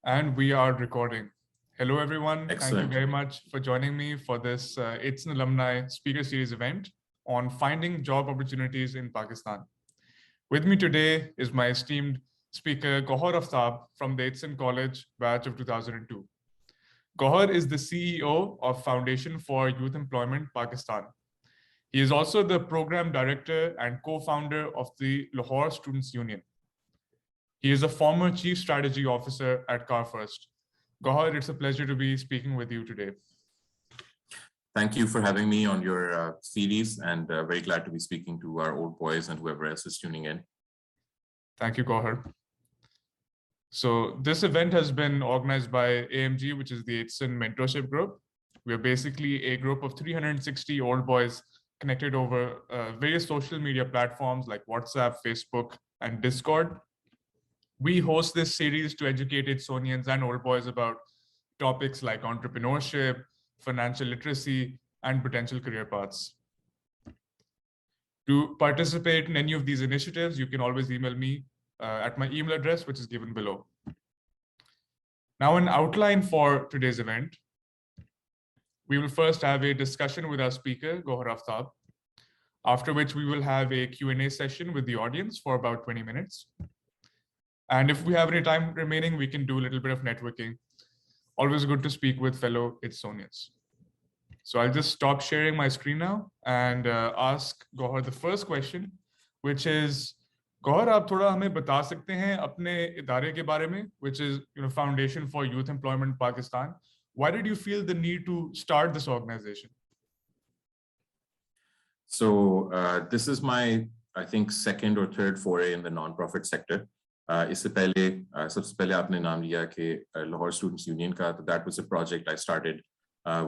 And we are recording. Hello, everyone. Excellent. Thank you very much for joining me for this It's an Alumni Speaker Series event on finding job opportunities in Pakistan. With me today is my esteemed speaker, Gauher Aftab from the Itsen College batch of 2002. Gauher is the CEO of Foundation for Youth Employment, Pakistan. He is also the program director and co-founder of the Lahore Students Union. He is a former Chief Strategy Officer at CarFirst. Gauher, it's a pleasure to be speaking with you today. Thank you for having me on your series, and very glad to be speaking to our old boys and whoever else is tuning in. Thank you, Gauher. So this event has been organized by AMG, which is the Itsen Mentorship Group. We are basically a group of 360 old boys connected over various social media platforms like WhatsApp, Facebook, and Discord. We host this series to educate Itsonians and old boys about topics like entrepreneurship, financial literacy, and potential career paths. To participate in any of these initiatives, you can always email me at my email address, which is given below. Now, an outline for today's event. We will first have a discussion with our speaker, Gauher Aftab, after which we will have a Q&A session with the audience for about 20 minutes. And if we have any time remaining, we can do a little bit of networking. Always good to speak with fellow Itsonians. So I'll just stop sharing my screen now and ask Gauher the first question, which is, Gauher, आप थोड़ा हमें बता सकते हैं अपने इदारे के बारे में, which is Foundation for Youth Employment Pakistan. Why did you feel the need to start this organization? So this is my, I think, second or third foray in the non-profit sector. इससे पहले सबसे पहले आपने नाम लिया कि Lahore Students Union का, तो that was a project I started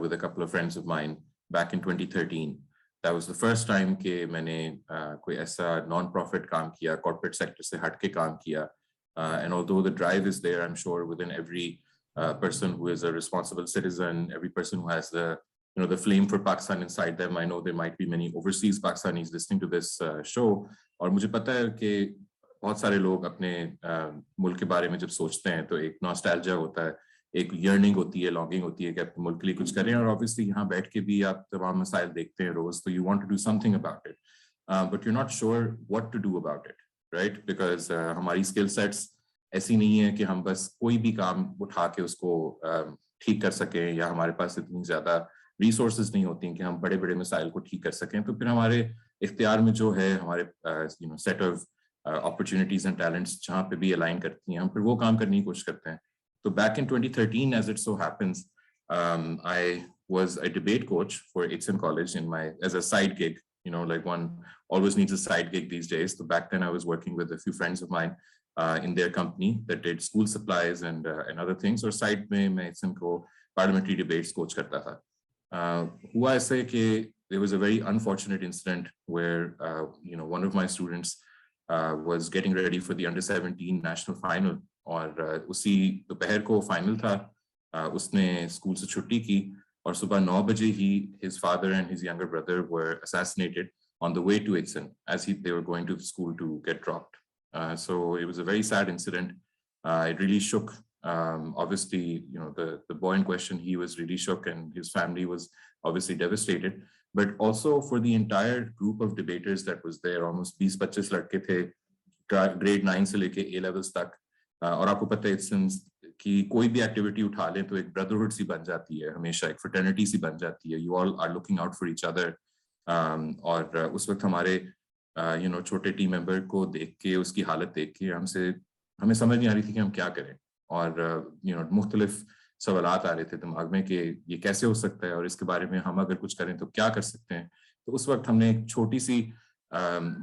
with a couple of friends of mine back in 2013. That was the first time कि मैंने कोई ऐसा non-profit काम किया, corporate sector से हट के काम किया. And although the drive is there, I'm sure within every person who is a responsible citizen, every person who has the the flame for Pakistan inside them. I know there might be many overseas Pakistanis listening to this show. और मुझे पता है कि बहुत सारे लोग अपने मुल्क के बारे में जब सोचते हैं तो एक नॉस्टैल्जिया होता है, एक यर्निंग होती है, लॉन्गिंग होती है कि अपने मुल्क के लिए कुछ करें. और ऑब्वियसली यहाँ बैठ के भी आप तमाम मसाइल देखते हैं रोज, तो you want to do something about it, but you not sure what to do about it, right? Because हमारी स्किल सेट्स ऐसी नहीं है कि हम बस कोई भी काम उठा के उसको ठीक कर सकें, या हमारे पास इतनी ज्यादा रिसोर्सेज नहीं होती कि हम बड़े बड़े मसाइल को ठीक कर सकें. तो फिर हमारे इख्तियार में जो है हमारे set of opportunities and talents जहाँ पे भी align करती हैं, हम फिर वो काम करने की कोशिश करते हैं. So back in 2013, as it so happens, I was a debate coach for Itsen College as a side gig. Like one always needs a side gig these days. So back then I was working with a few friends of mine in their company that did school supplies and other things. और side में मैं Itsen को parliamentary debates coach करता था. हुआ ऐसे कि there was a very unfortunate incident where one of my students was getting ready for the under-17 national final, और उसी दोपहर को final था. उसने स्कूल से छुट्टी की और सुबह 9 बजे ही his father and his younger brother were assassinated on the way to Itsen as they were going to the school to get dropped. So it was a very sad incident. It really shook. Obviously, the boy in question, he was really shook, and his family was obviously devastated. But also for the entire group of debaters that was there, almost 20-25 लड़के थे, grade 9 से लेके A levels तक. और आपको पता है कि कोई भी एक्टिविटी उठा लें तो एक ब्रदरहुड सी बन जाती है, हमेशा एक फ्रेटर्निटी सी बन जाती है. You all are looking out for each other. और उस वक्त हमारे छोटे टीम मेंबर को देख के, उसकी हालत देख के हमें समझ नहीं आ रही थी कि हम क्या करें. और मुख्तलिफ सवालात आ रहे थे दिमाग में कि ये कैसे हो सकता है और इसके बारे में हम अगर कुछ करें तो क्या कर सकते हैं. तो उस वक्त हमने एक छोटी सी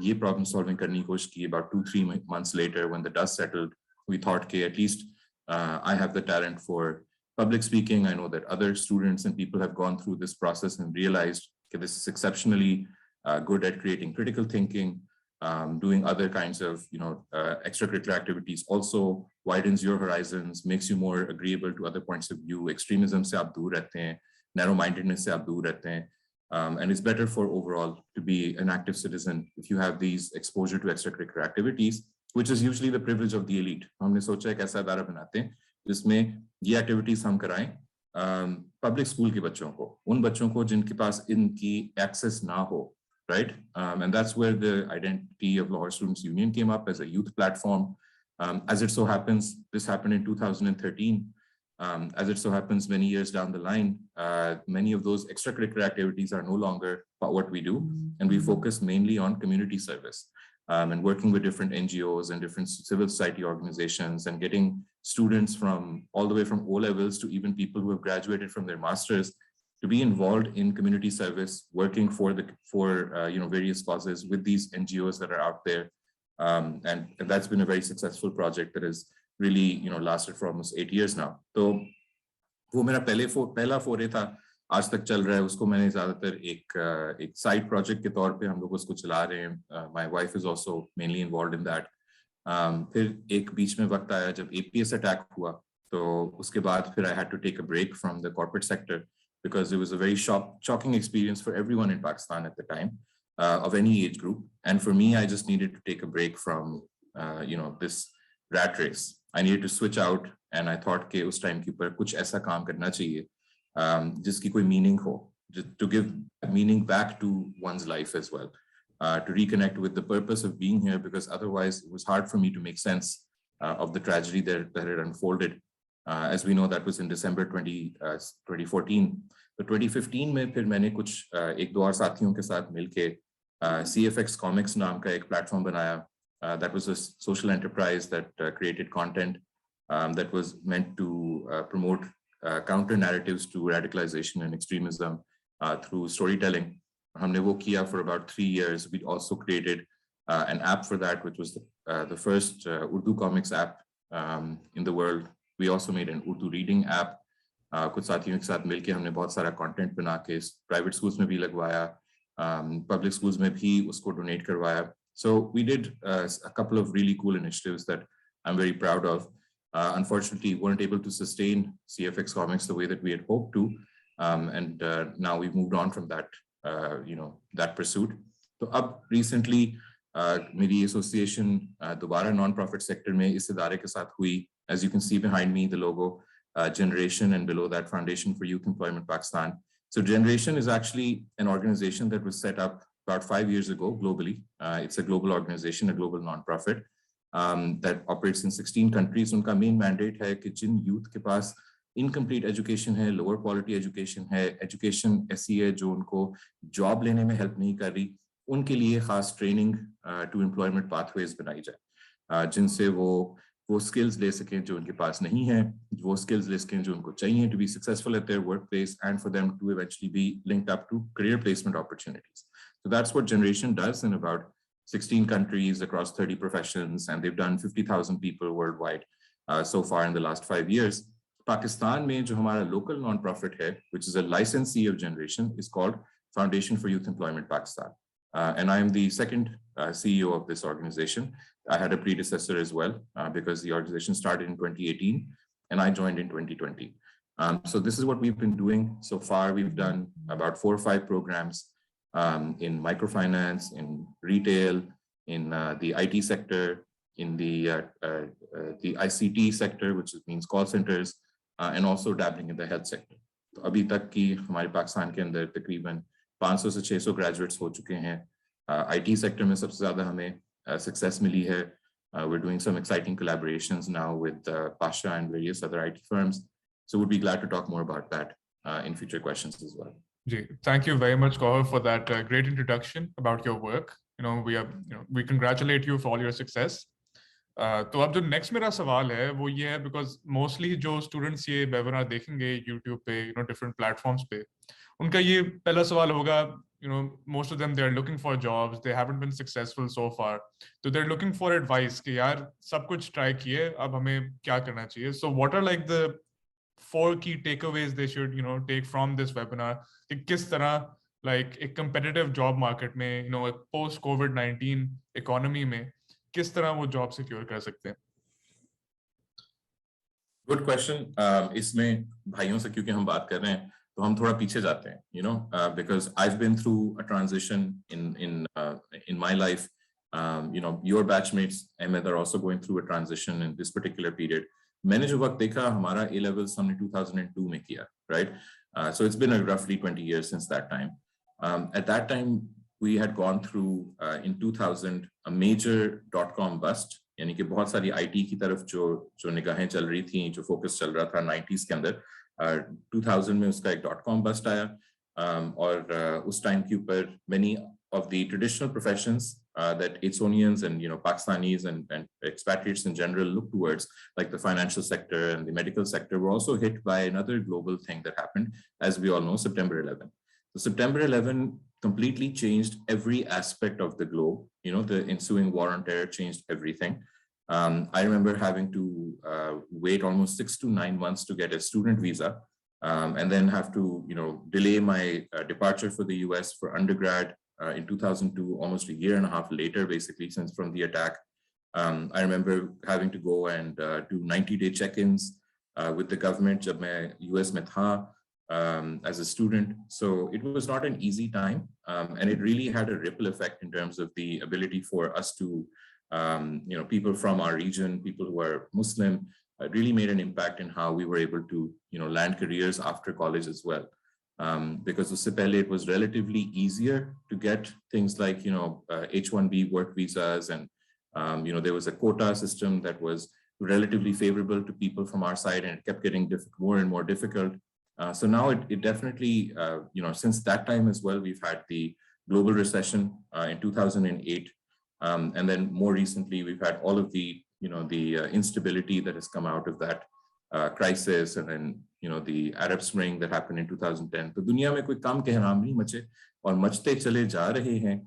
ये प्रॉब्लम सॉल्विंग करने की कोशिश की. About 2-3 months later, when the dust settled, we thought कि at least I have the talent for public speaking. I know that other students and people have gone through this process and realized that this is exceptionally good at creating critical thinking. Doing other kinds of extracurricular activities also widens your horizons, makes you more agreeable to other points of view. Extremism से आप दूर रहते हैं, narrow-mindedness से आप दूर रहते हैं, and it's better for overall to be an active citizen if you have these exposure to extracurricular activities, which is usually the privilege of the elite. हमने सोचा एक ऐसा इदारा बनाते हैं जिसमें ये एक्टिविटीज हम कराएं पब्लिक स्कूल के बच्चों को, उन बच्चों को जिनके पास इनकी एक्सेस ना हो, right? And that's where the identity of Lahore Students Union came up as a youth platform. As it so happens, this happened in 2013. As it so happens, many years down the line, many of those extracurricular activities are no longer what we do, and we focus mainly on community service and working with different NGOs and different civil society organizations and getting students from all the way from O levels to even people who have graduated from their masters to be involved in community service, working for various causes with these NGOs that are out there, and that's been a very successful project that has really lasted for almost 8 years now. So वो मेरा पहला फोरे था, आज तक चल रहा है. उसको मैंने ज्यादातर एक साइड प्रोजेक्ट के तौर पे हम लोग उसको चला रहे हैं. My wife is also mainly involved in that. फिर एक बीच में वक्त आया जब APS अटैक हुआ, तो उसके बाद फिर I had to take a break from the corporate sector because it was a very shocking experience for everyone in Pakistan at the time, of any age group. And for me, I just needed to take a break from this rat race. I needed to switch out, and I thought कि उस time के ऊपर कुछ ऐसा काम करना चाहिए जिसकी कोई meaning हो, to give meaning back to one's life as well, to reconnect with the purpose of being here, because otherwise it was hard for me to make sense of the tragedy that had unfolded. As we know, that was in December 2014. तो 2015 में फिर मैंने कुछ एक दो और साथियों के साथ मिलके CFX Comics नाम का एक प्लेटफॉर्म बनाया. That was a social enterprise that created content that was meant to promote counter narratives to radicalization and extremism through storytelling. हमने वो किया for about 3 years. We also created an app for that, which was the first Urdu comics app in the world. We also made an Urdu reading app. कुछ साथियों के साथ मिलके हमने बहुत सारा कंटेंट बना के प्राइवेट स्कूल्स में भी लगवाया, पब्लिक स्कूल्स में भी उसको डोनेट करवाया. So we did a couple of really cool initiatives that I'm very proud of. Unfortunately, we weren't able to sustain CFX Comics the way that we had hoped to, and now we've moved on from that, that pursuit. So अब recently मेरी association दोबारा non-profit sector में इस इदारे के साथ हुई. As you can see behind me, the logo, Generation, and below that, Foundation for Youth Employment Pakistan. So Generation is actually an organization that was set up about 5 years ago globally. It's a global organization, a global non-profit that operates in 16 countries. उनका main mandate है कि जिन youth के पास incomplete education है, lower quality education है, education ऐसी है जो उनको job लेने में help नहीं कर रही, उनके लिए खास training to employment pathways बनाई जाए, जिनसे वो skills ले सकें जो उनके पास नहीं है, वो skills ले सकें जो उनको चाहिए to be successful at their workplace and for them to eventually be linked up to career placement opportunities. So that's what Generation does in about 16 countries across 30 professions, and they've done 50,000 people worldwide so far in the last 5 years. Pakistan में जो हमारा local non-profit है, which is a licensee of Generation, is called Foundation for Youth Employment Pakistan. And I am the second CEO of this organization. I had a predecessor as well because the organization started in 2018 and I joined in 2020. So this is what we've been doing so far. We've done about 4 or 5 programs in microfinance, in retail, in the IT sector, in the ICT sector, which means call centers, and also dabbling in the health sector. तो अभी तक की हमारे पाकिस्तान के अंदर तकरीबन 500 से 600 graduates हो चुके हैं. IT सेक्टर में सबसे ज़्यादा हमें सक्सेस मिली है. We're doing some exciting collaborations now with Pasha and various other IT firms. So we'd be glad to talk more about that in future questions as well. Thank you very much, Gauher, for that great introduction about your work. We congratulate you for all your success. तो अब जो next मेरा सवाल है वो ये है, because mostly जो स्टूडेंट्स ये वेबिनार देखेंगे यूट्यूब पे, डिफरेंट प्लेटफॉर्म्स पे, उनका ये पहला सवाल होगा, most of them they are looking for jobs, they haven't been successful so far, so they're looking for advice कि यार सब कुछ ट्राई किए, अब हमें क्या करना चाहिए. So what are like the 4 key takeaways they should take from this webinar कि किस तरह like एक competitive job market में, post COVID-19 economy में किस तरह वो जॉब सिक्योर कर सकते हैं. Good question. इसमें भाइयों से क्योंकि हम बात कर रहे हैं तो हम थोड़ा पीछे जाते हैं, because I've been through a transition in my life. Your batchmates, Ahmed, are also going through a transition in this particular period. मैंने जो वक्त देखा हमारा A levels हमने 2002 में किया, right? So it's been roughly 20 years since that time. At that time, we had gone through in 2000 a major .com bust. यानी कि बहुत सारी IT की तरफ जो निगाहें चल रही थी, जो फोकस चल रहा था 90s के अंदर, 2000 में उसका एक .com bust आया, और उस टाइम के ऊपर many of the traditional professions that Ethiopians and Pakistanis and expatriates in general look towards, like the financial sector and the medical sector, were also hit by another global thing that happened, as we all know, September 11. So September 11 completely changed every aspect of the globe. The ensuing war on terror changed everything. I remember having to wait almost 6 to 9 months to get a student visa, and then have to delay my departure for the US for undergrad in 2002, almost a year and a half later, basically, since from the attack. I remember having to go and do 90-day check-ins with the government jab main US mein tha, as a student. So it was not an easy time, and it really had a ripple effect in terms of the ability for us to, people from our region, people who are Muslim, really made an impact in how we were able to, land careers after college as well. Because usse pehle it was relatively easier to get things like, H-1B work visas, and, there was a quota system that was relatively favorable to people from our side, and it kept getting more and more difficult. So now it definitely, since that time as well, we've had the global recession in 2008. And then more recently, we've had all of the, the instability that has come out of that crisis, and then, the Arab Spring that happened in 2010. तो दुनिया में कोई काम के हराम नहीं मचे, और मचते चले जा रहे हैं.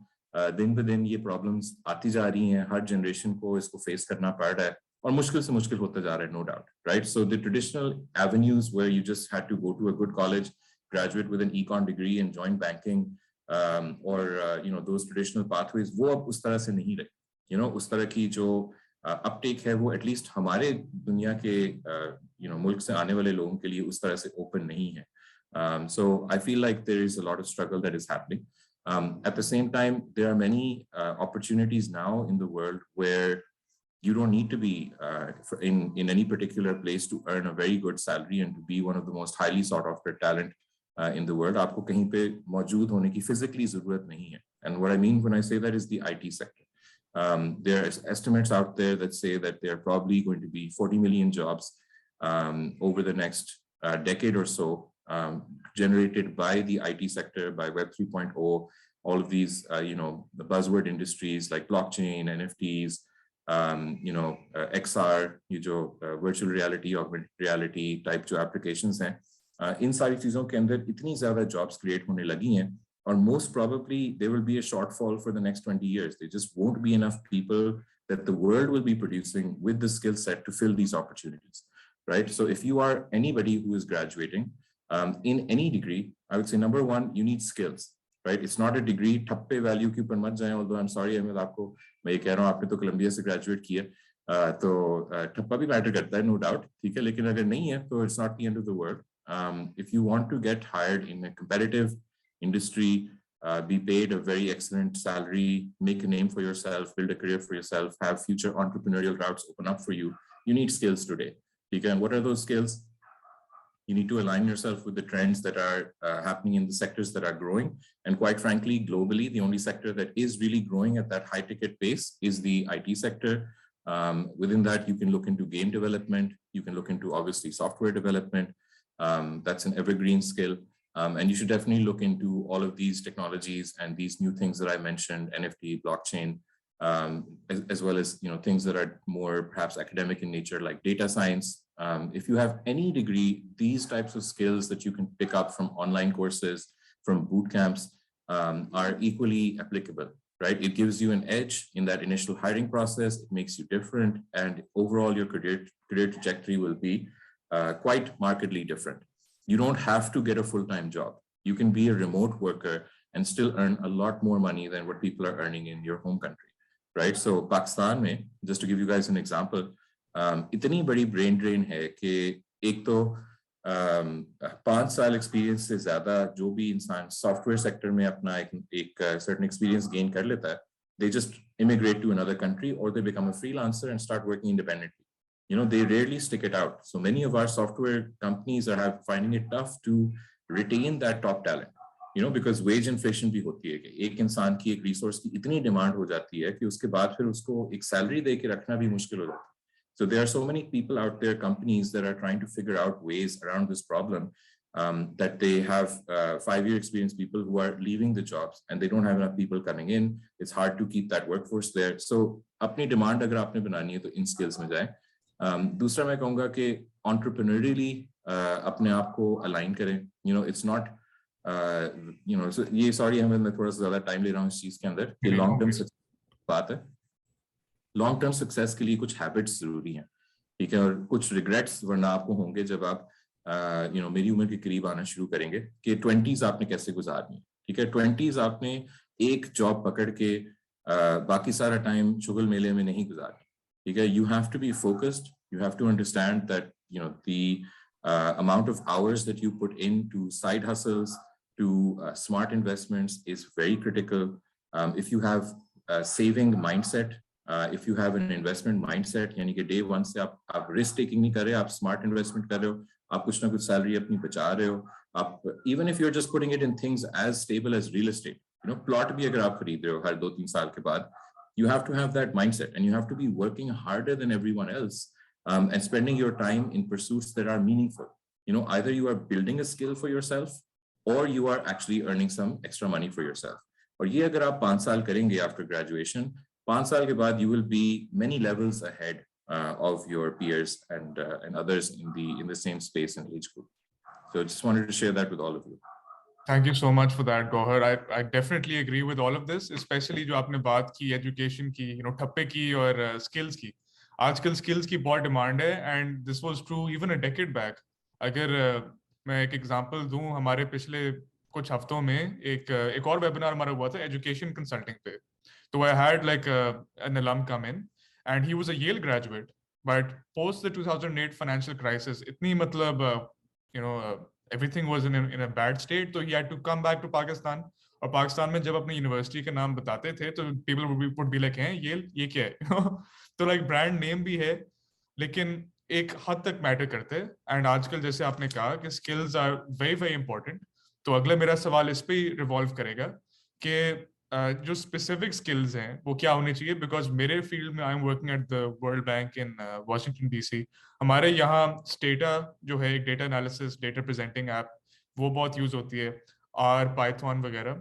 दिन ब दिन ये प्रॉब्लम्स आती जा रही हैं, हर जनरेशन को इसको फेस करना पड़ रहा है, और मुश्किल से मुश्किल होता जा रहा है, no doubt, right? So the traditional avenues where you just had to go to a good college, graduate with an econ degree and join banking, or those traditional pathways, वो अब उस तरह से नहीं रहे. उस तरह की जो uptake है वो at least हमारे दुनिया के मुल्क से आने वाले लोगों के लिए उस तरह से open नहीं है. So I feel like there is a lot of struggle that is happening. At the same time, there are many opportunities now in the world where you don't need to be in any particular place to earn a very good salary and to be one of the most highly sought after talent in the world. आपको कहीं पे मौजूद होने की physically ज़रूरत नहीं है. And what I mean when I say that is the IT sector. There are estimates out there that say that there are probably going to be 40 million jobs over the next decade or so, generated by the IT sector, by Web 3.0, all of these, the buzzword industries like blockchain, NFTs, XR, virtual reality, augmented reality type जो applications हैं, इन सारी चीजों के अंदर इतनी ज़्यादा jobs create होने लगी हैं, और most probably there will be a shortfall for the next 20 years. There just won't be enough people that the world will be producing with the skill set to fill these opportunities, right? So if you are anybody who is graduating in any degree, I would say number one, you need skills, right? It's not a degree ठप्पे value के ऊपर मत जाएं, although I'm sorry Ahmad, आपको मैं ये कह रहा हूँ, आपने तो कोलंबिया से graduate किया, तो ठप्पा भी matter करता है, no doubt, ठीक है, लेकिन अगर नहीं है तो it's not the end of the world. If you want to get hired in a competitive industry, be paid a very excellent salary, make a name for yourself, build a career for yourself, have future entrepreneurial routes open up for you, you need skills today. Okay, and what are those skills? You need to align yourself with the trends that are happening in the sectors that are growing. And quite frankly, globally, the only sector that is really growing at that high ticket pace is the IT sector. Within that, you can look into game development. You can look into obviously software development. That's an evergreen skill. And you should definitely look into all of these technologies and these new things that I mentioned, NFT, blockchain, as well as things that are more perhaps academic in nature, like data science. If you have any degree, these types of skills that you can pick up from online courses, from boot camps, are equally applicable, right? It gives you an edge in that initial hiring process. It makes you different, and overall your career trajectory will be quite markedly different. You don't have to get a full-time job. You can be a remote worker and still earn a lot more money than what people are earning in your home country, right? So Pakistan में, just to give you guys an example, इतनी बड़ी brain drain है कि एक तो 5 साल experience से ज़्यादा जो भी इंसान software sector में अपना एक certain experience gain कर लेता है, they just immigrate to another country or they become a freelancer and start working independently. they rarely stick it out. So many of our software companies are finding it tough to retain that top talent. Because wage inflation भी होती है कि एक इंसान की एक resource की इतनी डिमांड हो जाती है कि उसके बाद फिर उसको एक सैलरी दे के रखना भी मुश्किल हो जाता है. So there are so many people out there, companies that are trying to figure out ways around this problem, that they have 5-year experienced people who are leaving the jobs and they don't have enough people coming in. It's hard to keep that workforce there. So अपनी demand अगर आपने बनानी है तो इन skills में जाए. दूसरा मैं कहूँगा कि entrepreneurially अपने आप को align करें. It's not so ये sorry मैं थोड़ा सा ज़्यादा time ले रहा हूँ इस चीज़ के अंदर कि long term बात है. लॉन्ग टर्म सक्सेस के लिए कुछ हैबिट्स जरूरी हैं, ठीक है, और कुछ रिग्रेट्स वरना आपको होंगे जब आप मेरी उम्र के करीब आना शुरू करेंगे कि 20s आपने कैसे गुजारनी है, ठीक है. 20s आपने एक जॉब पकड़ के बाकी सारा टाइम शुगल मेले में नहीं गुजारना, ठीक है. You have to be focused, you have to understand that the amount of hours that you put into side hustles, to smart investments is very critical. If you have a saving mindset, if you have an investment mindset, यानी कि day one से आप risk taking नहीं कर रहे, आप smart investment कर रहे हो, आप कुछ ना कुछ salary अपनी बचा रहे हो, आप even if you're just putting it in things as stable as real estate, plot भी अगर आप खरीद रहे हो हर 2-3 साल के बाद, you have to have that mindset and you have to be working harder than everyone else, and spending your time in pursuits that are meaningful. Either you are building a skill for yourself or you are actually earning some extra money for yourself. और ये अगर आप 5 साल करेंगे after graduation, 5 साल के बाद you will be many levels ahead of your peers and others in the same space and age group. So just wanted to share that with all of you. Thank you so much for that, Gauher. I definitely agree with all of this, especially जो आपने बात की education की, ठप्पे की और skills की. आजकल skills की बहुत demand है, and this was true even a decade back. अगर मैं एक example दूं, हमारे पिछले कुछ हफ्तों में एक और webinar हमारा हुआ था education consulting पे. So I had like an alum come in, and he was a Yale graduate, but post the 2008 financial crisis, itni matlab, everything was in a bad state, so he had to come back to Pakistan. और पाकिस्तान में जब अपनी university का नाम बताते थे तो people would be like, हैं ये क्या है? तो like brand name भी है, लेकिन एक हद तक मैटर करते हैं. एंड आजकल जैसे आपने कहा कि skills are very very important, तो अगला मेरा सवाल इस पे ही रिवॉल्व करेगा कि जो स्पेसिफिक स्किल्स हैं वो क्या होनी चाहिए. बिकॉज मेरे फील्ड में I am working at the world bank in Washington DC. हमारे यहाँ स्टेटा जो है, एक data analysis data presenting app, वो बहुत यूज होती है, आर पाइथन वगैरह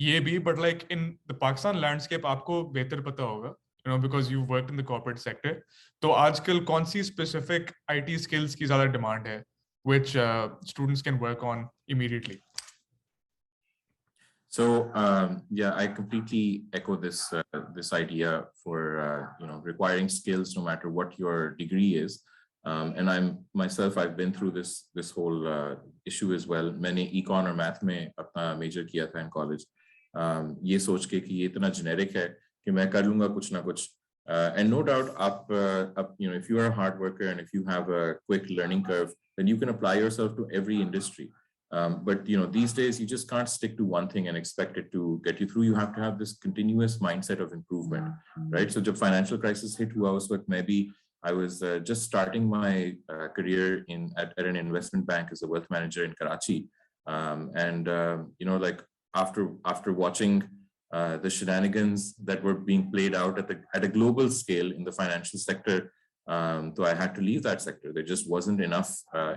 ये भी. But like in the Pakistan landscape आपको बेहतर पता होगा, because you work in the corporate sector. तो आजकल कौन सी स्पेसिफिक IT स्किल्स की ज्यादा डिमांड है which students can work on immediately? So yeah, I completely echo this idea for requiring skills no matter what your degree is, and I've been through this whole issue as well. मैंने econ और math में अपना major किया था in college, ये सोच के कि ये इतना generic है कि मैं कर लूँगा कुछ ना कुछ. And no doubt, if you are a hard worker and if you have a quick learning curve, then you can apply yourself to every industry. But these days you just can't stick to one thing and expect it to get you through. You have to have this continuous mindset of improvement, right? So the financial crisis hit हुआ उस वक्त maybe I was just starting my career at an investment bank as a wealth manager in Karachi, and like after watching the shenanigans that were being played out at a global scale in the financial sector, so I had to leave that sector. There just wasn't enough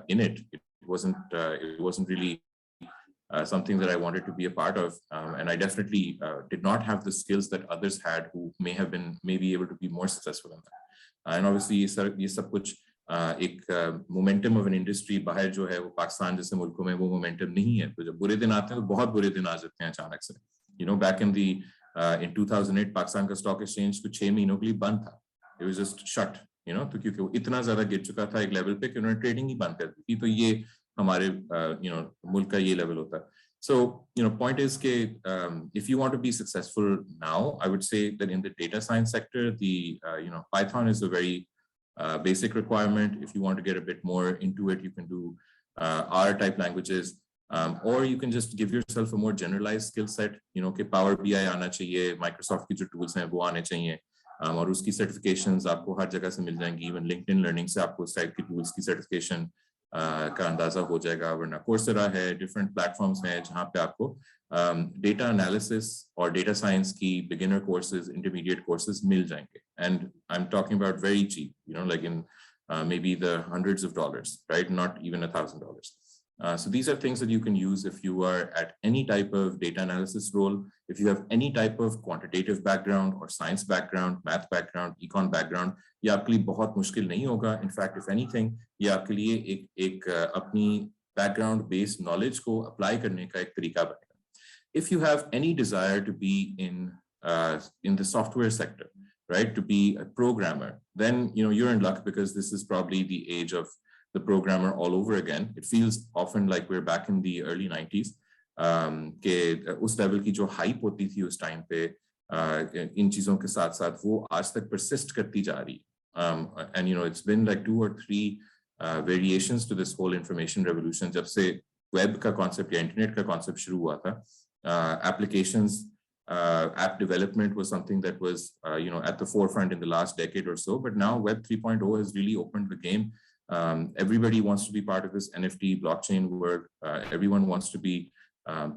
in it. It wasn't really something that I wanted to be a part of, and I definitely did not have the skills that others had who may have been maybe able to be more successful in that. And obviously ये सब कुछ एक momentum of an industry बाहर जो है वो पाकिस्तान जैसे मुल्कों में वो momentum नहीं है. तो जब बुरे दिन आते हैं तो बहुत बुरे दिन आ जाते हैं अचानक से. Back in 2008 पाकिस्तान का stock exchange कुछ 6 महीनों के लिए बंद था. It was just shut. तो क्योंकि वो इतना ज्यादा गिर चुका था एक लेवल पे कि उन्होंने ट्रेडिंग ही बंद कर दी थी. तो ये हमारे मुल्क का ये लेवल होता है. So point is कि if you want to be successful now, I would say that in the data science sector, the Python is a very basic requirement. If you want to get a bit more into it, you can do R type languages, or you can just give yourself a more generalized skill set. कि Power BI आना चाहिए, Microsoft की जो tools हैं वो आने चाहिए. और उसकी सर्टिफिकेशंस आपको हर जगह से मिल जाएंगी. इवन लिंक्डइन लर्निंग से आपको उस टाइप की टूल्स की सर्टिफिकेशन का अंदाजा हो जाएगा. वरना कोर्सेरा है, डिफरेंट प्लेटफॉर्म्स हैं जहाँ पे आपको डेटा एनालिसिस और डेटा साइंस की बिगिनर कोर्सेज, इंटरमीडिएट कोर्सेज मिल जाएंगे. And I am talking about very cheap, you know, like in maybe the hundreds of dollars, right? Not even $1,000. So these are things that you can use if you are at any type of data analysis role, if you have any type of quantitative background or science background, math background, econ background. ये आपके लिए बहुत मुश्किल नहीं होगा. In fact, if anything, ये आपके लिए एक अपनी background based knowledge को apply करने का एक तरीका बनेगा. If you have any desire to be in the software sector, right, to be a programmer, then you're in luck, because this is probably the age of the programmer all over again. It feels often like we're back in the early 90s. के उस level की जो hype होती थी उस time पे इन चीजों के साथ साथ वो आज तक persist करती जा रही. And it's been like 2 or 3 variations to this whole information revolution. जब से web का concept या internet का concept शुरू हुआ था, applications, app development was something that was at the forefront in the last decade or so. But now Web 3.0 has really opened the game. Everybody wants to be part of this NFT blockchain world. Everyone wants to be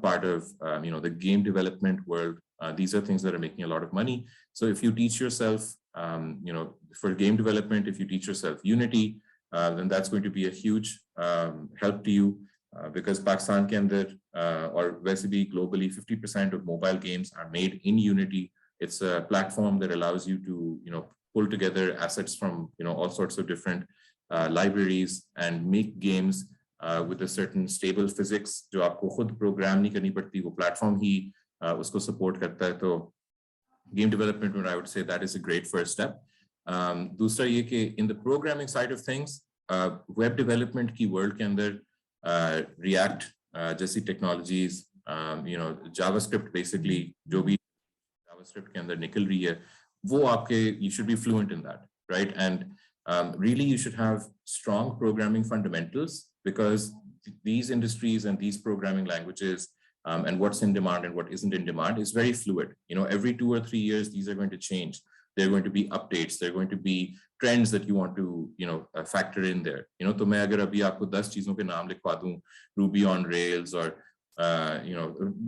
part of the game development world. These are things that are making a lot of money. So if you teach yourself for game development, if you teach yourself Unity, then that's going to be a huge help to you. Because Pakistan के अंदर और वैसे भी globally 50% of mobile games are made in Unity. It's a platform that allows you to pull together assets from all sorts of different libraries and make games with a certain stable physics जो आपको खुद program नहीं करनी पड़ती, वो platform ही उसको support करता है. तो game development, I would say that is a great first step. दूसरा ये कि in the programming side of things, web development की world के अंदर React जैसी technologies, JavaScript basically जो भी JavaScript के अंदर निकल रही है वो आपके, you should be fluent in that, right? And really you should have strong programming fundamentals, because these industries and these programming languages and what's in demand and what isn't in demand is very fluid. Every 2 or 3 years these are going to change. There are going to be updates. There are going to be trends that you want to, factor in there. तो मैं अगर अभी आपको 10 चीजों के नाम लिखवा दूं, Ruby on Rails और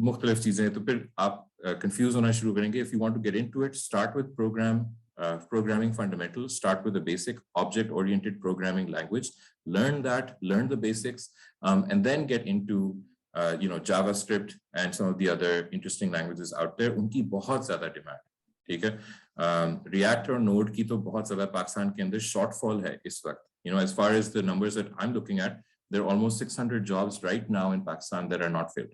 मुख्तलिफ चीजें, तो फिर आप confuse होना शुरू करेंगे. If you want to get into it, start with programming fundamentals. Start with a basic object-oriented programming language. Learn that. Learn the basics, and then get into JavaScript and some of the other interesting languages out there. उनकी बहुत ज़्यादा demand. ठीक है. React और Node की तो बहुत ज़्यादा पाकिस्तान के अंदर shortfall है इस वक्त. As far as the numbers that I'm looking at, there are almost 600 jobs right now in Pakistan that are not filled.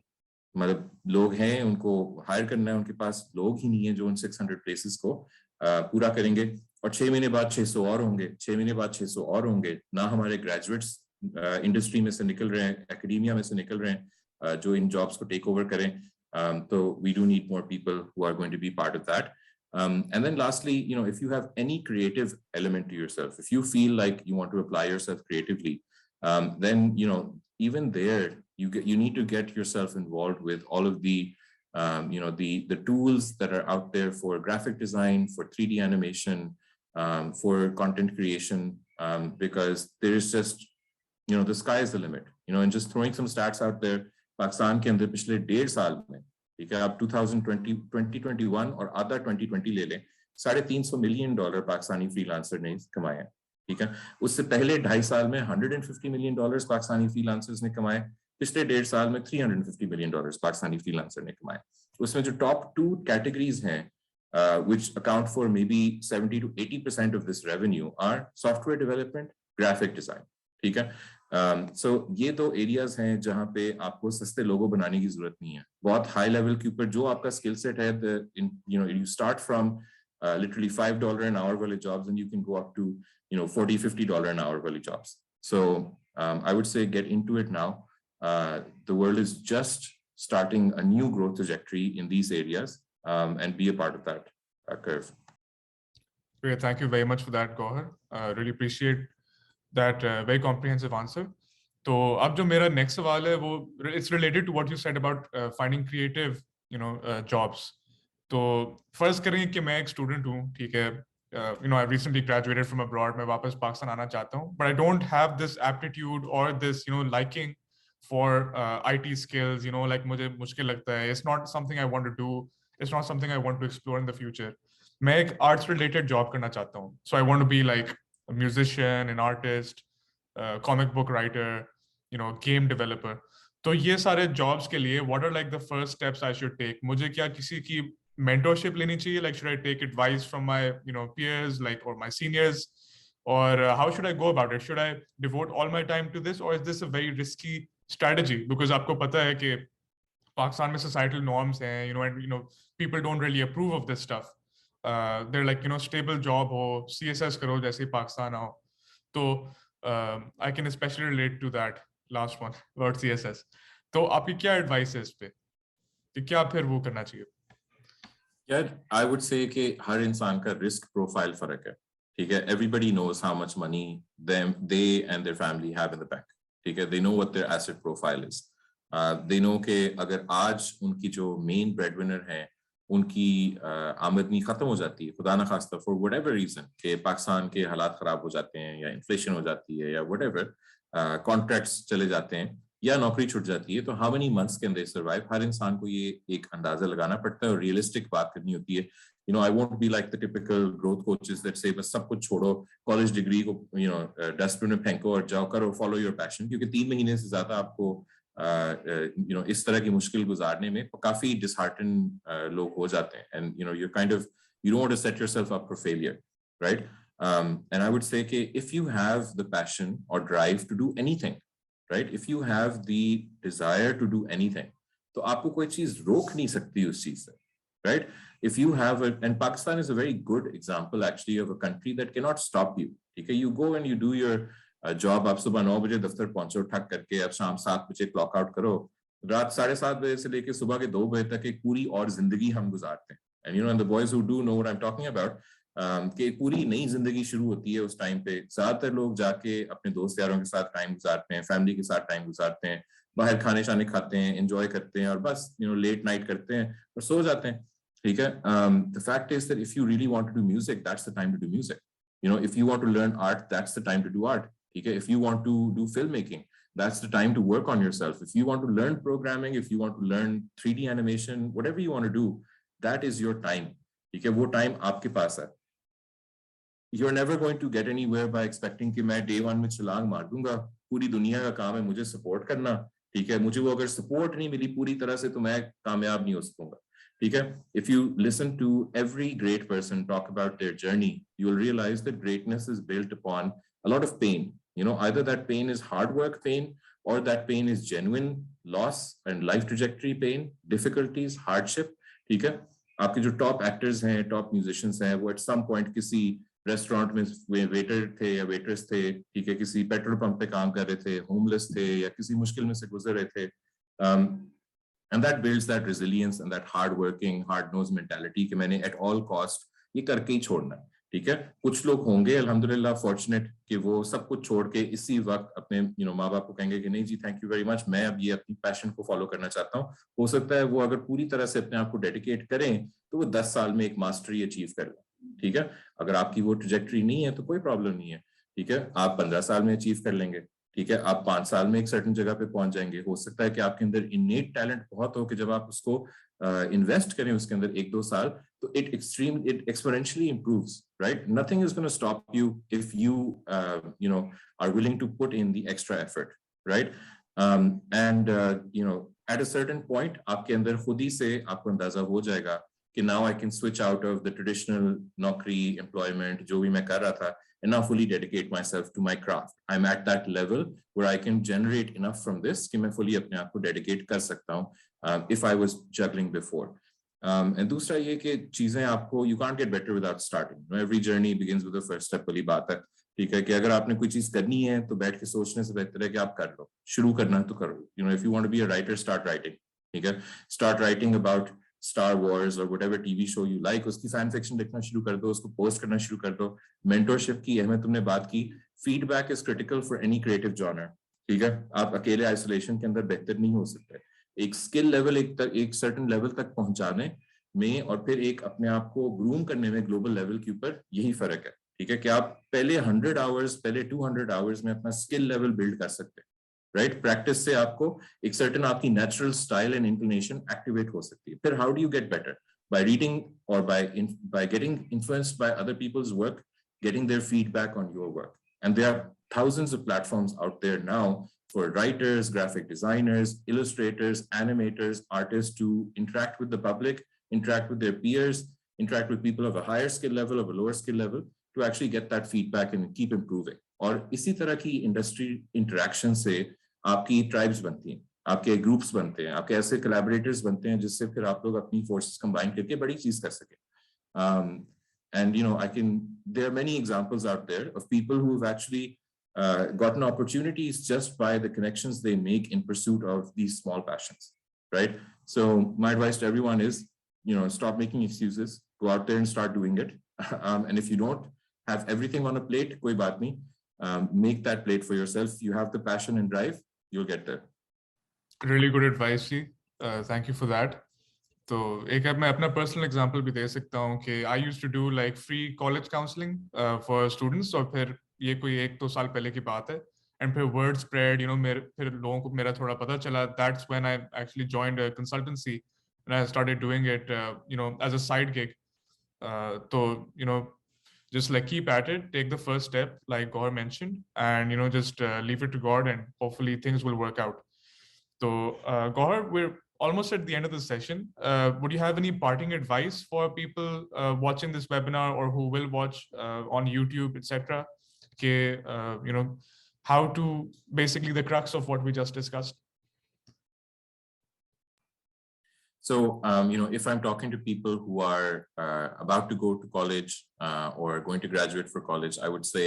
मतलब लोग हैं, उनको hire करना है, उनके पास लोग ही नहीं है जो उन 600 places को पूरा करेंगे. और 6 महीने बाद 600 और होंगे, 6 महीने बाद 600 और होंगे. ना हमारे graduates industry में से निकल रहे हैं, academia में से निकल रहे हैं जो इन jobs को take over करें. So we do need more people who are going to be part of that. And then lastly, if you have any creative element to yourself, if you feel like you want to apply yourself creatively, then even there you need to get yourself involved with all of the the tools that are out there for graphic design, for 3D animation, for content creation, because there is just the sky is the limit. And just throwing some stats out there, Pakistan के अंदर पिछले 1.5 साल में, ठीक है, आप 2021 और आधा 2020 ले लें, $350 million पाकिस्तानी फ्रीलांसर ने कमाए हैं. ठीक है. उससे पहले 2.5 साल में $150 million पाकिस्तानी फ्रीलांसर्स ने कमाए. पिछले 1.5 साल में $350 million पाकिस्तानी फ्रीलांसर ने कमाए. उसमें जो टॉप 2 कैटेगरीज हैं, which account for maybe 70 to 80% of this revenue, are software development, graphic design. ठीक है. So ये 2 एरियाज हैं जहां पे आपको सस्ते लोगो बनाने की जरूरत नहीं है. बहुत हाई लेवल के ऊपर जो आपका स्किल सेट है, you start from literally $5 an hour वाले jobs, and you can go up to $40-50 an hour वाले jobs. So I would say get into it now. The world is just starting a new growth trajectory in these areas, and be a part of that curve. Great, thank you very much for that, Gauher. Really appreciate that very comprehensive answer. तो अब जो मेरा next सवाल है वो it's related to what you said about finding creative jobs. तो फर्ज करें कि मैं एक स्टूडेंट हूँ, ठीक है, I recently graduated from abroad. मैं वापस पाकिस्तान आना चाहता हूँ, but I don't have this aptitude or this, liking for IT skills. Like मुझे मुश्किल लगता है. It's not something I want to do. It's not something I want to explore in the future. मैं एक arts related job करना चाहता हूँ. So I want to be like a musician, an artist, comic book writer, game developer. तो ये सारे jobs के लिए what are like the first steps I should take? मुझे क्या किसी की mentorship लेनी चाहिए? Like, should I take advice from my, peers, like, or my seniors? Or how should I go about it? Should I devote all my time to this, or is this a very risky strategy? Because आपको पता है कि पाकिस्तान में societal norms हैं, and people don't really approve of this stuff. They're like, stable job हो, CSS करो जैसे ही पाकिस्तान आओ. तो I can especially relate to that last one about CSS. तो आपकी क्या advice है इस पे? कि क्या फिर वो करना चाहिए? यार आई वुड से कि हर इंसान का रिस्क प्रोफाइल फर्क है, ठीक है. Everybody knows how much money they and their family have in the bank, ठीक है. They know what their asset profile is. They know कि अगर आज उनकी जो मेन ब्रेडविनर है उनकी आमदनी खत्म हो जाती है, खुदा ना खास्ता फॉर व्हाटएवर रीजन, कि पाकिस्तान के हालात खराब हो जाते हैं या इन्फ्लेशन हो जाती है या व्हाटएवर, कॉन्ट्रैक्ट्स चले जाते हैं या नौकरी छूट जाती है, तो how many months can they survive. हर इंसान को ये एक अंदाजा लगाना पड़ता है और रियलिस्टिक बात करनी होती है. I won't be like the typical growth coaches that से बस सब कुछ छोड़ो, कॉलेज डिग्री को डस्टबिन में फेंको और जाओ करो, फॉलो योर पैशन, क्योंकि 3 महीने से ज्यादा आपको इस तरह की मुश्किल गुजारने में काफी डिसहार्टन लोग हो जाते हैं. And you kind of you don't want to set yourself up for failure, right. And I would say कि if you have the passion or drive to do anything, right, if you have the desire to do anything, तो आपको कोई चीज रोक नहीं सकती उस चीज से, right. If you have and Pakistan is a very good example actually of a country that cannot stop you, ठीक है. You go and you do your job, आप सुबह 9 बजे दफ्तर पहुंचो ठक करके, अब शाम 7 बजे क्लॉक आउट करो, रात 7:30 बजे से लेके सुबह के 2 बजे तक एक पूरी और जिंदगी हम गुजारते हैं. And the boys who do know what I'm talking about, कि पूरी नई जिंदगी शुरू होती है उस टाइम पे. ज्यादातर लोग जाके अपने दोस्त यारों के साथ टाइम गुजारते हैं, फैमिली के साथ टाइम गुजारते हैं, बाहर खाने शाने खाते हैं, एंजॉय करते हैं और बस लेट नाइट करते हैं और सो जाते हैं, ठीक है. The fact is that if you really want to do music, that's the time to do music. If you want to learn art, that's the time to do art, ठीक है. If you want to do film making, that's the time to work on yourself. If you want to learn programming, if you want to learn 3D animation, whatever you want to do, that is your time, ठीक है. वो time आपके पास है. You're never going to get anywhere by expecting कि मैं day 1 में छलांग मार दूंगा, पूरी दुनिया का काम है मुझे सपोर्ट करना, ठीक है. मुझे वो अगर सपोर्ट नहीं मिली पूरी तरह से तो मैं कामयाब नहीं हो सकूंगा, ठीक है. If you listen to every great person talk about their journey, you will realize that greatness is built upon a lot of pain. Either that pain is hard work pain or that pain is genuine loss and life trajectory pain, difficulties, hardship, ठीक है. आपके जो top actors हैं, top musicians हैं, वो at some point किसी restaurant में waiter थे या वेटर्स थे, ठीक है, किसी पेट्रोल पंप पे काम कर रहे थे, होमलेस थे या किसी मुश्किल में से गुजर रहे थे. And that builds that resilience and that hard working, hard nosed mentality कि मैंने at all cost ये करके ही छोड़ना है, ठीक है. कुछ लोग होंगे अल्हम्दुलिल्लाह फॉर्चुनेट कि वो सब कुछ छोड़ के इसी वक्त अपने माँ बाप को कहेंगे कि नहीं जी थैंक यू वेरी मच, मैं अब ये अपनी पैशन को फॉलो करना चाहता हूँ. हो सकता है वो अगर पूरी तरह से अपने आप को डेडिकेट करें तो वो 10 साल में एक मास्टरी अचीव कर लें, ठीक है. अगर आपकी वो ट्रैजेक्टरी नहीं है तो कोई प्रॉब्लम नहीं है, ठीक है. आप 15 साल में अचीव कर लेंगे, ठीक है. आप 5 साल में एक सर्टेन जगह पे पहुंच जाएंगे. हो सकता है कि आपके अंदर इनेट टैलेंट बहुत हो कि जब आप उसको इन्वेस्ट करें उसके अंदर 1-2 साल तो it exponentially improves, right. Nothing is going to stop you if you are willing to put in the extra effort, right. And at a certain point आपके अंदर खुद ही से आपको अंदाजा हो जाएगा कि now I can switch out of the traditional नौकरी employment जो भी मैं कर रहा था and now fully dedicate myself to my craft. I'm at that level where I can generate enough from this कि मैं fully अपने आप को dedicate कर सकता हूँ if I was juggling before. And दूसरा ये कि चीजें आपको you can't get better without starting. Every journey begins with the first step वाली बात है, ठीक है. कि अगर आपने कोई चीज करनी है तो बैठ के सोचने से बेहतर है कि आप कर लो. शुरू करना है तो करो. If you want to be a writer, start writing, ठीक है. Start writing about Star Wars or whatever TV show you like, उसकी फैन फिक्शन लिखना शुरू कर दो, उसको पोस्ट करना शुरू कर दो. मेंटरशिप की अहमियत तुमने बात की. Feedback is critical for any creative genre, ठीक है. आप अकेले आइसोलेशन के अंदर बेहतर नहीं हो सकते. एक स्किल लेवल एक सर्टेन लेवल तक पहुंचा दें, में और फिर एक अपने आप को ग्रूम करने में ग्लोबल लेवल के ऊपर यही फर्क है, ठीक है, कि आप पहले 100 आवर्स, पहले 200 आवर्स में अपना स्किल लेवल बिल्ड कर सकते हैं, राइट। प्रैक्टिस से आपको एक सर्टेन आपकी natural style and inclination activate हो सकती है। फिर how do you get better? By reading or by getting influenced by other people's work, getting their feedback on your work. And there are thousands of platforms out there now for writers, graphic designers, illustrators, animators, artists to interact with the public, interact with their peers, interact with people of a higher skill level, of a lower skill level, to actually get that feedback and keep improving. और इसी तरह की industry interaction से आपकी tribes बनती हैं, आपके groups बनते हैं, आपके ऐसे कोलैबोरेटर्स बनते हैं जिससे फिर आप लोग अपनी फोर्सेस कंबाइन करके बड़ी चीज कर सके। and there are many examples out there of people who have actually gotten opportunities just by the connections they make in pursuit of these small passions, right? So my advice to everyone is, stop making excuses, go out there and start doing it. And if you don't have everything on a plate, koi baat nahi, make that plate for yourself. You have the passion and drive, you'll get there. Really good advice ji, thank you for that. तो एक अब मैं अपना personal example भी दे सकता हूँ कि I used to do like free college counselling for students, और फिर ये कोई 1-2 साल पहले की बात है, एंड फिर वर्ड स्प्रेड, मेरे फिर लोगों को मेरा थोड़ा पता चला, that's when I actually joined a consultancy and I started doing it as a side gig. तो just like keep at it, take the first step like Gauher mentioned, and just leave it to God, and hopefully things will work out. So Gauher, we're almost at the end of the session. Would you have any parting advice for people watching this webinar or who will watch on YouTube, etc.? How to basically the crux of what we just discussed. So, if I'm talking to people who are about to go to college or going to graduate for college, I would say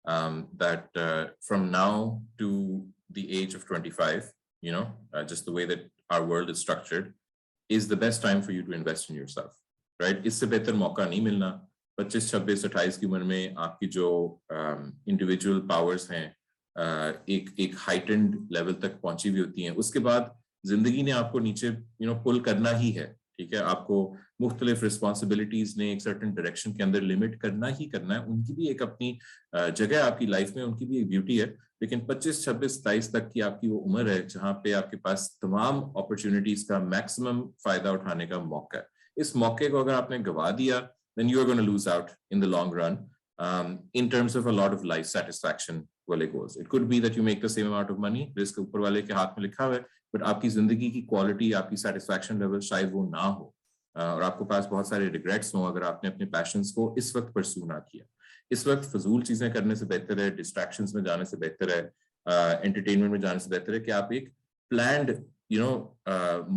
that from now to the age of 25, just the way that our world is structured, is the best time for you to invest in yourself, right? इससे बेहतर मौका नहीं मिलना। 25, 26, 28 की उम्र में आपकी जो individual powers हैं एक heightened level तक पहुंची हुई होती हैं। उसके बाद जिंदगी ने आपको नीचे पुल करना ही है, ठीक है। आपको मुख्तलिफ रिस्पॉन्सिबिलिटीज ने एक सर्टेन डायरेक्शन के अंदर लिमिट करना ही करना है। उनकी भी एक अपनी जगह आपकी लाइफ में, उनकी भी एक ब्यूटी है। लेकिन 25, 26, 27 तक की आपकी वो उम्र है जहां पे आपके पास तमाम अपॉर्चुनिटीज का मैक्सिमम फायदा उठाने का मौका है। इस मौके को अगर आपने गवा दिया, then you are going to lose out in the long run in terms of a lot of life satisfaction वाले goals. It could be that you make the same amount of money, risk ऊपर वाले के हाथ में लिखा हुआ है, but आपकी जिंदगी की क्वालिटी, आपकी सेटिस्फैक्शन लेवल शायद वो ना हो, और आपको पास बहुत सारे रिग्रेट्स हो अगर आपने अपने पैशंस को इस वक्त परस्यू ना किया। इस वक्त फजूल चीजें करने से बेहतर है, डिस्ट्रैक्शंस में जाने से बेहतर है, एंटरटेनमेंट में जाने से बेहतर है कि आप एक प्लान्ड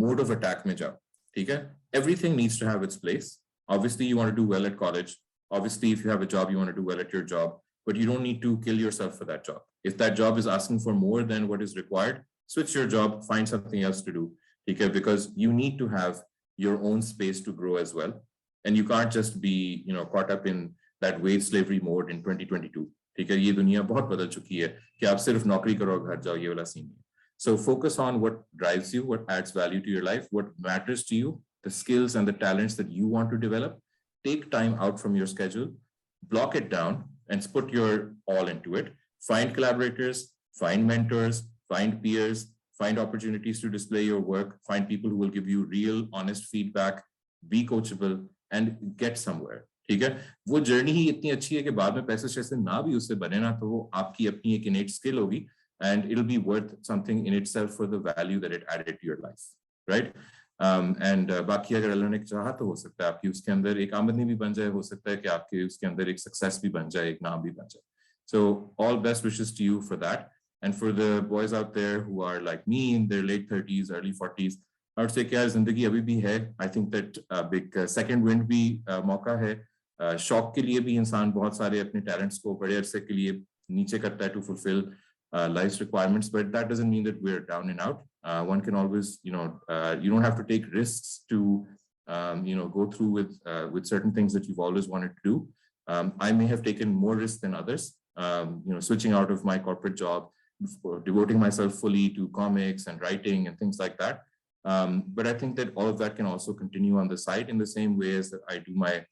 मोड ऑफ अटैक में जाओ, ठीक है। Everything needs to have its place. Obviously you want to do well at college, obviously if you have a job you want to do well at your job, but you don't need to kill yourself for that job. If that job is asking for more than what is required, switch your job, find something else to do, okay? Because you need to have your own space to grow as well, and you can't just be caught up in that wage slavery mode in 2022, ठीक है। ये दुनिया बहुत बदल चुकी है कि आप सिर्फ नौकरी करो घर जाओ, ये वाला सीन है। So focus on what drives you, what adds value to your life, what matters to you, the skills and the talents that you want to develop. Take time out from your schedule, block it down, and put your all into it. Find collaborators, find mentors, find peers, find opportunities to display your work, find people who will give you real, honest feedback, be coachable, and get somewhere. ठीक है। वो journey ही इतनी अच्छी है कि बाद में पैसे शैसे ना भी उससे बने ना, तो वो आपकी अपनी एक innate skill होगी, and it'll be worth something in itself for the value that it added to your life, right? And बाकी अगर अल्लाह ने चाहा तो हो सकता है आपकी उसके अंदर एक आमदनी भी बन जाए, हो सकता है कि आपके उसके अंदर एक सक्सेस भी बन जाए, एक नाम भी बन जाए। So all best wishes to you for that, and for the boys out there who are like me in their late 30s, early 40s, I would say कि यार जिंदगी अभी भी है। I think that big second wind भी मौका है। शौक के लिए भी इंसान बहुत सारे अपने टैलेंट्स को बड़े अरसे के लिए नीचे करता है to fulfill life's requirements, but that doesn't mean that we're down and out. One can always, you don't have to take risks to, go through with certain things that you've always wanted to do. I may have taken more risks than others, switching out of my corporate job, devoting myself fully to comics and writing and things like that. But I think that all of that can also continue on the side in the same way as that I do my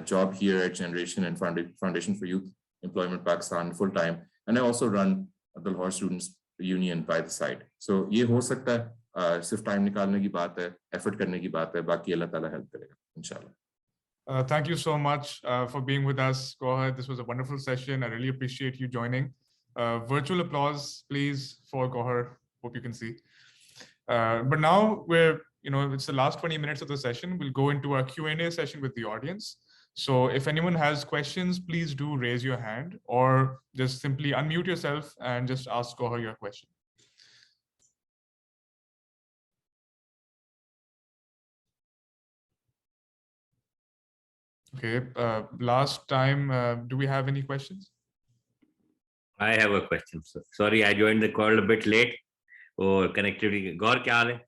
job here at Generation and Foundation for Youth Employment Pakistan full time, and I also run the Lahore Students Union by the side. So ये हो सकता है, सिर्फ time निकालने की बात है, effort करने की बात है, बाकी अल्लाह ताला हेल्प करेगा इंशाल्लाह. Thank you so much for being with us, Gauher. This was a wonderful session. I really appreciate you joining. Virtual applause, please, for Gauher. Hope you can see. But now it's the last 20 minutes of the session. We'll go into our Q&A session with the audience. So if anyone has questions, please do raise your hand or just simply unmute yourself and just ask Gauher your question. Okay, last time, do we have any questions? I have a question. Sorry, I joined the call a bit late. Oh, connectivity. Gauher, kya haal hai?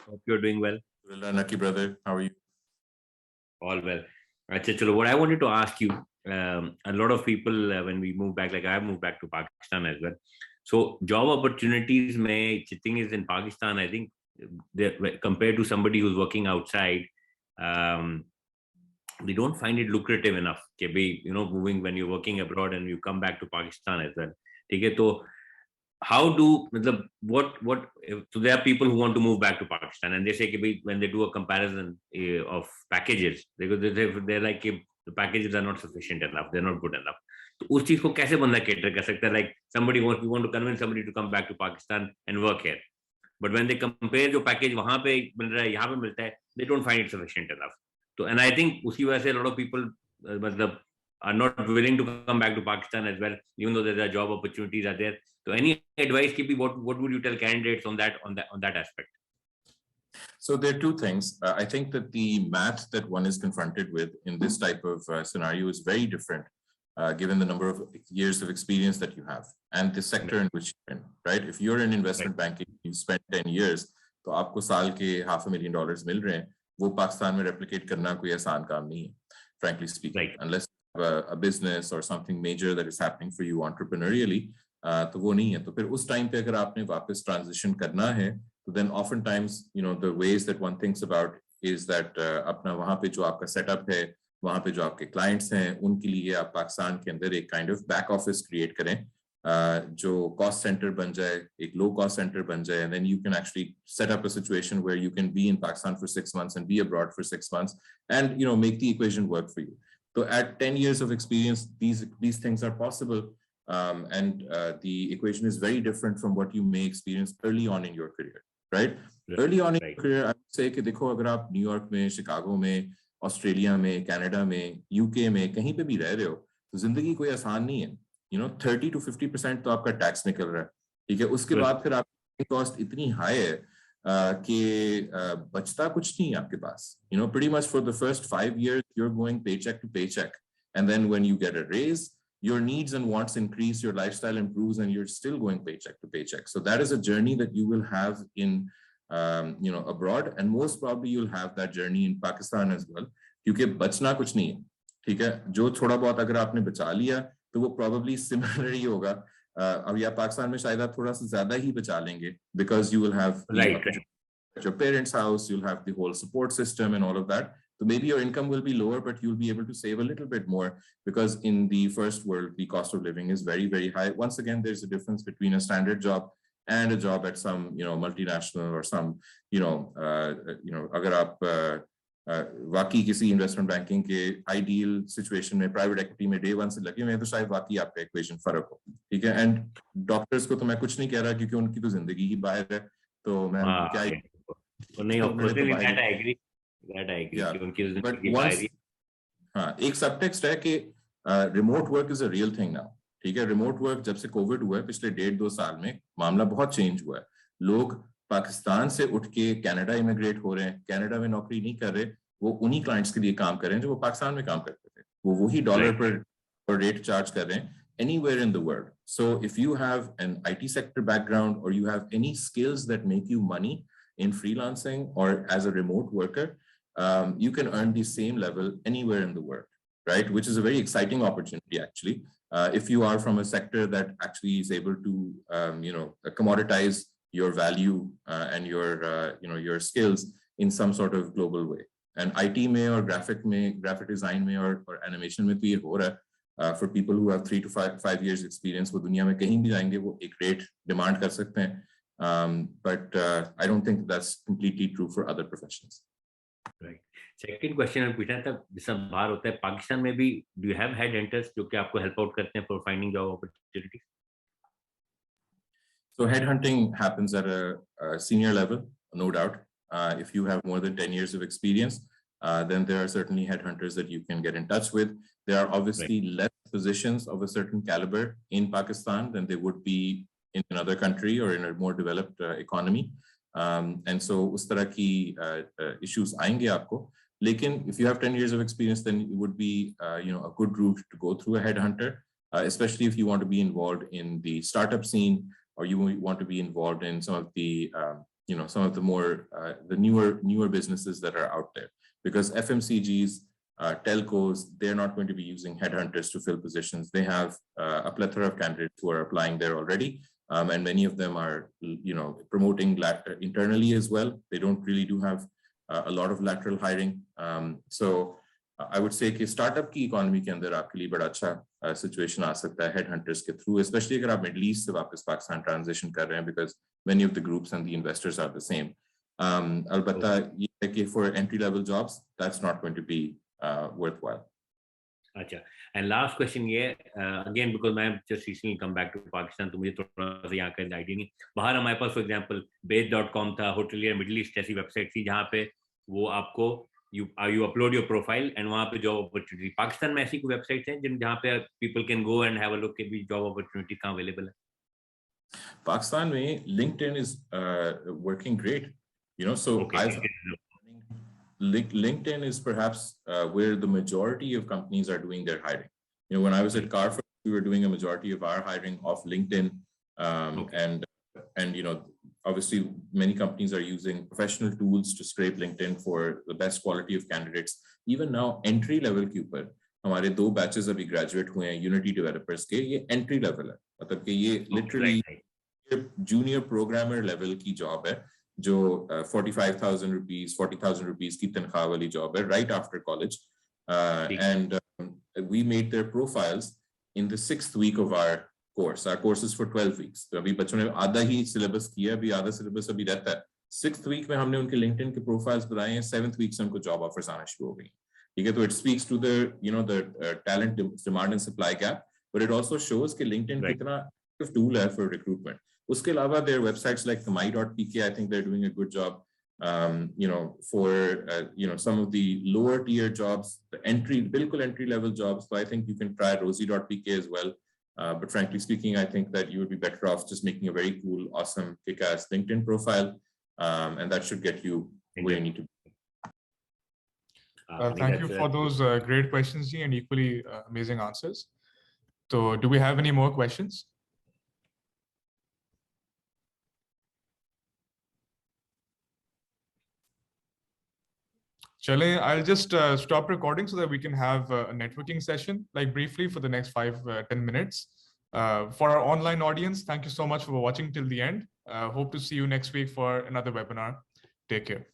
Hope you're doing well. Well, Naki brother, how are you? All well. Achha, chalo, what I wanted to ask you, a lot of people, when we move back, like I moved back to Pakistan as well. So job opportunities, thing is in Pakistan, I think, compared to somebody who's working outside, they don't find it lucrative enough. Moving when you're working abroad and you come back to Pakistan as well. Okay, so how do so there are people who want to move back to Pakistan and they say when they do a comparison of packages, they're like the packages are not sufficient enough, they're not good enough. So उस चीज को कैसे बंदा cater कर सकता है? Like we want to convince somebody to come back to Pakistan and work here, but when they compare जो package वहाँ पे मिल रहा है यहाँ पे मिलता है, they don't find it sufficient enough. So, and I think uski wajah se a lot of people are not willing to come back to Pakistan as well, even though there are job opportunities are there. So any advice, what would you tell candidates on that aspect? So there are two things. I think that the math that one is confronted with in this type of scenario is very different, given the number of years of experience that you have and the sector in which you're in, right? If you're in investment banking, you spent 10 years, तो आपको साल के $500,000 मिल रहे हैं. वो पाकिस्तान में replicate करना कोई आसान काम नहीं है, frankly speaking, right. Unless you have a business or something major that is happening for you entrepreneurially, तो वो नहीं है. तो फिर उस time पे अगर आपने वापस transition करना है, तो then oftentimes, the ways that one thinks about is that अपना वहाँ पे जो आपका setup है, वहाँ पे जो आपके clients हैं, उनके लिए आप पाकिस्तान के अंदर एक kind of back office create करें, जो cost center बन जाए, एक low cost center बन जाए, and then you can actually set up a situation where you can be in Pakistan for 6 months and be abroad for 6 months and, make the equation work for you. So at 10 years of experience, these things are possible. And the equation is very different from what you may experience early on in your career, right? Early on in your career, I would say कि देखो अगर आप New York में, Chicago में, Australia में, Canada में, UK में कहीं पे भी रह रहे हो, तो जिंदगी कोई आसान नहीं है. 30 to 50% तो आपका टैक्स निकल रहा है, ठीक है. उसके बाद फिर आपकी कॉस्ट इतनी हाई है कि बचता कुछ नहीं है आपके पास. Pretty much for the first 5 years you're going paycheck to paycheck, and then when you get a raise, your needs and wants increase, your lifestyle improves, and you're still going paycheck to paycheck. So that is a journey that you will have in abroad, and most probably you'll have that journey in Pakistan as well, क्योंकि बचना कुछ नहीं है, ठीक है. जो थोड़ा बहुत अगर आपने बचा लिया तो वो probably similar ही होगा. अब या पाकिस्तान में शायद आप थोड़ा सा ज्यादा ही बचा लेंगे, because you will have at your parents' house, you'll have the whole support system and all of that. So maybe your income will be lower, but you'll be able to save a little bit more, because in the first world, the cost of living is very, very high. Once again, there's a difference between a standard job and a job at some, multinational or some, अगर आप वाकई किसी investment banking के ideal situation में private activity में day 1 से लगे हुए हैं, तो शायद वाकई आपका इक्वेशन फर्क हो, ठीक है. एंड डॉक्टर्स को तो मैं कुछ नहीं कह रहा, क्योंकि उनकी तो जिंदगी ही बाहर है, तो मैं क्या नहीं, that I agree. उनकी जिंदगी बाहर ही. हाँ, एक सबटेक्स्ट है कि remote work is a real thing now, ठीक है. रिमोट वर्क जब से कोविड हुआ है, पिछले 1.5-2 साल में मामला बहुत चेंज हुआ है. लोग पाकिस्तान से उठ के कनाडा इमिग्रेट हो रहे हैं, कनाडा में नौकरी नहीं कर रहे, वो उन्हीं क्लाइंट्स के लिए काम कर रहे हैं जो वो पाकिस्तान में काम करते थे. वो वही डॉलर पर रेट चार्ज कर रहे हैं anywhere in the world. So if you have an IT sector background, or you have any skills that make you money in freelancing or as a remote worker, you can earn the same level anywhere in the world, right? Which is a very exciting opportunity, actually. If you are from a sector that actually is able to, commoditize your value and your skills in some sort of global way. And IT mein or graphic design mein or animation mein to ye ho raha hai. For people who have 3 to 5 years experience, वो दुनिया में कहीं भी जाएंगे वो एक rate demand कर सकते हैं. But I don't think that's completely true for other professions. Right. Second question I'm पूछना था, जैसा बाहर होता है पाकिस्तान में भी, do you have headhunters जो कि आपको help out करते हैं for finding job opportunities? So headhunting happens at a senior level, no doubt. If you have more than 10 years of experience, then there are certainly headhunters that you can get in touch with. There are obviously less positions of a certain caliber in Pakistan than there would be in another country or in a more developed economy. And so us tarah ki issues aayenge aapko. Lekin if you have 10 years of experience, then it would be a good route to go through a headhunter, especially if you want to be involved in the startup scene, or you want to be involved in some of the more the newer businesses that are out there. Because FMCGs, telcos, they're not going to be using headhunters to fill positions. They have a plethora of candidates who are applying there already, and many of them are promoting internally as well. They don't really do have a lot of lateral hiring. So I would say कि startup की economy के अंदर आपके लिए बड़ा अच्छा situation आ सकता है headhunters के through, especially अगर आप Middle East से वापस पाकिस्तान transition कर रहे हैं, because many of the groups and the investors are the same. अलबत्ता ये है कि for entry level jobs, that's not going to be worthwhile. अच्छा, and last question ये again because मैं just recently come back to Pakistan, तो मुझे थोड़ा सा यहाँ का आइडिया नहीं. बाहर हमारे पास for example base.com था, Hotelier Middle East ऐसी वेबसाइट थी जहाँ पे वो आपको you upload your profile and वहाँ पे job opportunity. पाकिस्तान में ऐसी कोई वेबसाइट है जहाँ पे people can go and have a look at which job opportunity कहाँ available है? Pakistan में LinkedIn is working great. So okay. LinkedIn is perhaps where the majority of companies are doing their hiring. When I was at Gauher, we were doing a majority of our hiring off LinkedIn, and obviously many companies are using professional tools to scrape LinkedIn for the best quality of candidates. Even now, entry level के ऊपर हमारे 2 batches अभी graduate हुए हैं Unity developers के, ये entry level है, मतलब कि ये literally junior programmer level की job है, जो 45,000 rupees, 40,000 rupees की तनख्वाह वाली job है right after college, and we made their profiles in the 6th week of our course. Our course is for 12 weeks. तो अभी बच्चों ने आधा ही syllabus किया, अभी आधा syllabus अभी रहता है. 6th week में हमने उनके LinkedIn के profiles बनाए हैं, 7th week से उनको job offers आना शुरू हो गई. ठीक है, तो it speaks to the talent demand and supply gap, but it also shows कि LinkedIn कितना effective tool है for recruitment. उसके अलावा there are websites like my.pk. I think they're doing a good job. For some of the lower tier jobs, the bilkul entry level jobs. So I think you can try rosie.pk as well. But frankly speaking, I think that you would be better off just making a very cool, awesome, kick-ass LinkedIn profile, and that should get you where you need to be. Thank you for those great questions, Ji, and equally amazing answers. So, do we have any more questions? Chale, I'll just stop recording so that we can have a networking session, like briefly for the next 5-10 minutes. For our online audience, thank you so much for watching till the end. Hope to see you next week for another webinar. Take care.